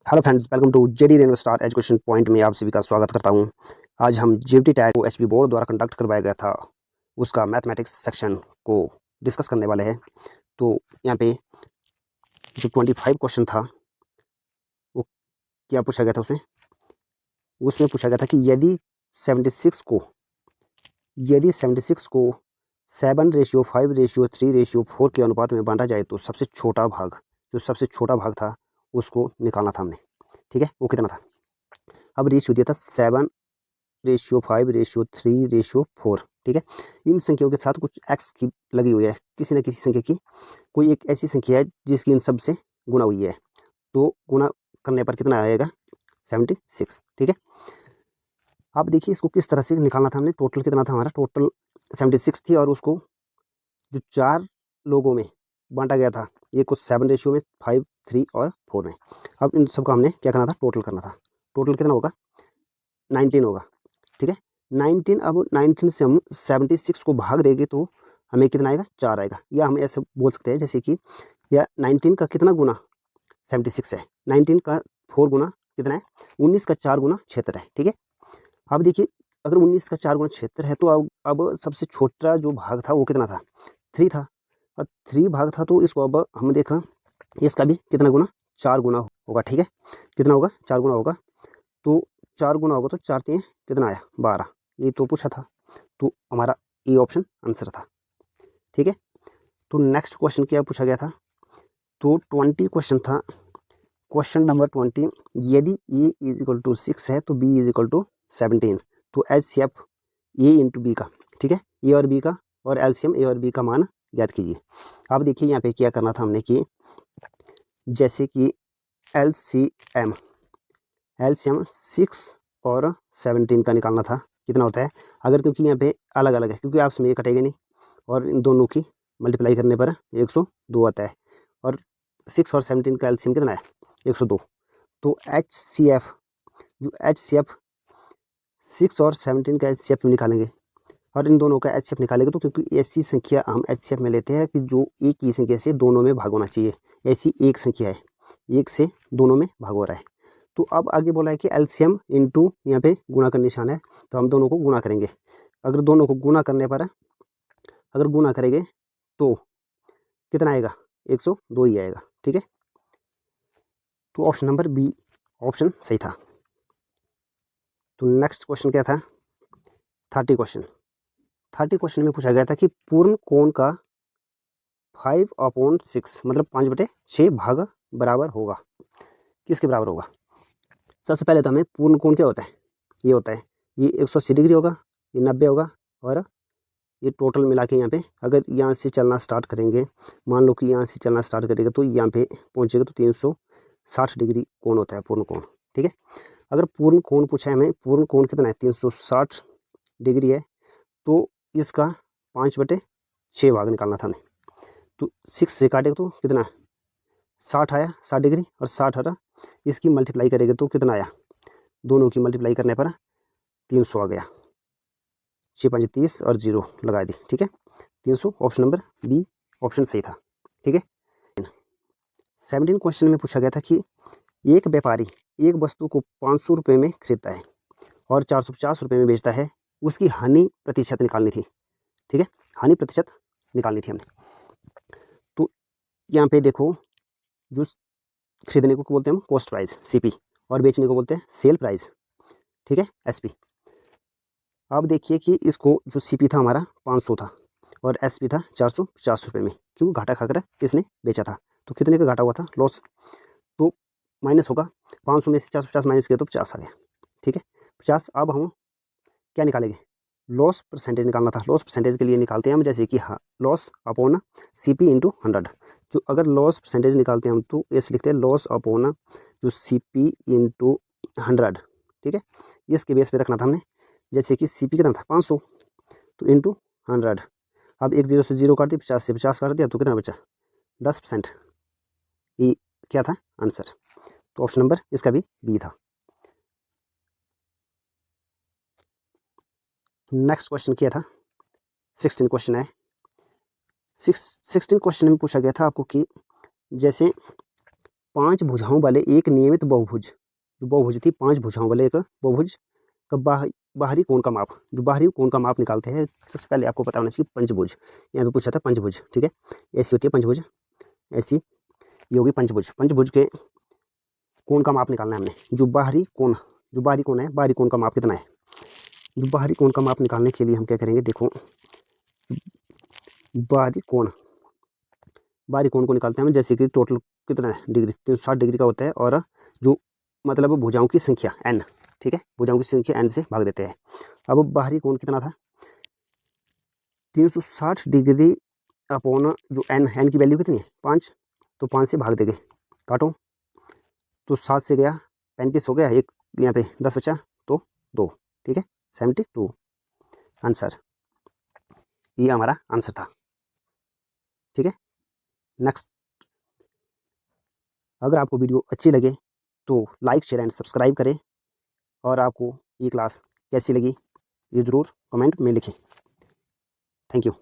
Hello friends, welcome to JD rainbow star education point में आप सभी का स्वागत करता हूं। आज हम जीएफटी टैट को एचपी बोर्ड द्वारा कंडक्ट करवाया गया था, उसका मैथमेटिक्स सेक्शन को डिस्कस करने वाले हैं। तो यहाँ पे जो 25 क्वेश्चन था वो क्या पूछा गया था, उसमें पूछा गया था कि यदि 76 को 7:5:3:4 के अनुपात में बांटा जाए तो सबसे छोटा भाग था उसको निकालना था हमने। ठीक है, वो कितना था। अब रेशियो दिया था 7:5:3:4। ठीक है, इन संख्याओं के साथ कुछ एक्स की लगी हुई है, किसी न किसी संख्या की कोई एक ऐसी संख्या है जिसकी इन सब से गुणा हुई है, तो गुणा करने पर कितना आएगा 76। ठीक है, अब देखिए इसको किस तरह से निकालना था हमने। टोटल कितना था हमारा, टोटल 76 थी और उसको जो 4 लोगों में बांटा गया था, ये कुछ 7 रेशियो में, 5, 3 और 4 में। अब इन सबका हमने क्या करना था, टोटल करना था। टोटल कितना होगा, 19 होगा। ठीक है, 19। अब 19 से हम 76 को भाग देंगे तो हमें कितना आएगा, 4 आएगा। या हम ऐसे बोल सकते हैं जैसे कि या 19 का कितना गुना 76 है, 19 का 4 गुना कितना है, 19 का 4 गुना 76 है। ठीक है, अब देखिए अगर 19 का 4 गुना 76 है तो अब सबसे छोटा जो भाग था वो कितना था, 3 था। और 3 भाग था तो इसको अब हम देखा इसका भी कितना गुना, 4 गुना होगा। ठीक है, कितना होगा, 4 गुना होगा। तो 4 गुना होगा तो 4 3 कितना आया, 12। ये तो पूछा था, तो हमारा ए ऑप्शन आंसर था। ठीक है, तो नेक्स्ट क्वेश्चन क्या पूछा गया था, तो 20 क्वेश्चन था। क्वेश्चन नंबर 20, यदि ए इज इक्वल टू 6 है तो बी इज इक्वल टू 17, तो एचसीएफ ए इंटू बी का। ठीक है, ए और बी का और एलसीएम ए और बी का मान ज्ञात कीजिए। अब देखिए यहाँ पे क्या करना था हमने कि जैसे कि एलसीएम 6 और 17 का निकालना था, कितना होता है। अगर क्योंकि यहाँ पे अलग अलग है, क्योंकि आपस में ये कटेगा नहीं, और इन दोनों की मल्टीप्लाई करने पर 102 आता है। और 6 और 17 का एलसीएम कितना है, 102। तो एचसीएफ 6 और 17 का एचसीएफ निकालेंगे, और इन दोनों का एचसीएफ निकालेंगे तो क्योंकि ऐसी संख्या हम एचसीएफ में लेते हैं कि जो एक ही संख्या से दोनों में भाग होना चाहिए। ऐसी एक संख्या है, एक से दोनों में भाग हो रहा है। तो अब आगे बोला है कि एलसीएम इंटू यहाँ पे गुणा का निशान है, तो हम दोनों को गुणा करेंगे। अगर दोनों को गुणा करने पर अगर गुणा करेंगे तो कितना आएगा, 102 ही आएगा। ठीक है, तो ऑप्शन नंबर बी ऑप्शन सही था। तो नेक्स्ट क्वेश्चन क्या था, 30 क्वेश्चन में पूछा गया था कि पूर्ण कोण का 5/6 मतलब 5/6 भाग बराबर होगा, किसके बराबर होगा। सबसे पहले तो हमें पूर्ण कोण क्या होता है, ये होता है, ये 180 डिग्री होगा, ये 90 होगा, और ये टोटल मिला के यहाँ पे अगर यहाँ से चलना स्टार्ट करेंगे, मान लो कि यहाँ से चलना स्टार्ट करेगा तो यहाँ पे पहुँचेगा तो 360 डिग्री कोण होता है पूर्ण कोण। ठीक है, अगर पूर्ण कोण पूछा है हमें, पूर्ण कोण कितना है 360 डिग्री है, तो इसका 5/6 भाग निकालना था हमें। तो 6 से काटेगा तो कितना 60 आया, 60 डिग्री, और 60 हरा इसकी मल्टीप्लाई करेंगे तो कितना आया, दोनों की मल्टीप्लाई करने पर 300 आ गया। 6 5 30 और 0 लगा दी। ठीक है, 300 ऑप्शन नंबर बी ऑप्शन सही था। ठीक है, 17 क्वेश्चन में पूछा गया था कि एक व्यापारी एक वस्तु को 500 रुपये में खरीदता है और 450 रुपये में बेचता है, उसकी हानि प्रतिशत निकालनी थी। ठीक है, हानि प्रतिशत निकालनी थी हमें। तो यहाँ पे देखो, जो खरीदने को बोलते हैं हम कॉस्ट प्राइस सीपी, और बेचने को बोलते हैं सेल प्राइस। ठीक है, एसपी। अब देखिए कि इसको जो सीपी था हमारा 500 था और एसपी था 450 रुपये में, क्यों घाटा खाकर किसने बेचा था, तो कितने का घाटा हुआ था, लॉस। तो माइनस होगा, 500 में से 450 माइनस किया तो 50 आ गया। ठीक है, 50। अब हम क्या निकालेंगे, लॉस परसेंटेज निकालना था। लॉस परसेंटेज के लिए निकालते हैं हम जैसे कि हाँ, लॉस अपॉन सीपी इंटू 100। जो अगर लॉस परसेंटेज निकालते हैं हम तो ऐसे लिखते हैं लॉस अपॉन जो सीपी इंटू 100। ठीक है, इसके बेस पे रखना था हमने, जैसे कि सीपी कितना था 500 तो इंटू 100। अब एक 0 से 0 काट दिया, 50 से 50 काट दिया तो कितना बचा 10%। ये क्या था आंसर, तो ऑप्शन नंबर इसका भी बी था। नेक्स्ट क्वेश्चन क्या था, 16 क्वेश्चन है। 16 क्वेश्चन में पूछा गया था आपको कि जैसे 5 भुजाओं वाले एक नियमित बहुभुज, जो बहुभुज थी 5 भुजाओं वाले एक बहुभुज का बाहरी कोण का माप, जो बाहरी कोण का माप निकालते हैं, सबसे पहले आपको पता होना चाहिए पंचभुज। यहाँ पे पूछा था पंचभुज, ठीक है, ऐसी होती है पंचभुज, ऐसी ये होगी पंचभुज। पंचभुज के कोण का माप निकालना है हमने, जो बाहरी कोण है, बाहरी कोण का माप कितना है। जो बाहरी कोण का माप निकालने के लिए हम क्या करेंगे, देखो बाहरी कोण को निकालते हैं हम, जैसे कि टोटल कितना है डिग्री, 360 डिग्री का होता है, और जो मतलब भुजाओं की संख्या n, ठीक है, भुजाओं की संख्या n से भाग देते हैं। अब बाहरी कोण कितना था, 360 डिग्री अपॉन जो n की वैल्यू कितनी है 5, तो 5 से भाग देंगे, काटो तो 7 से गया 35 हो गया, एक यहाँ पे 10 बचा तो 2, ठीक है, 72 आंसर, ये हमारा आंसर था, ठीक है। नेक्स्ट, अगर आपको वीडियो अच्छी लगे तो लाइक शेयर एंड सब्सक्राइब करें, और आपको ये क्लास कैसी लगी ये ज़रूर कमेंट में लिखें। Thank you.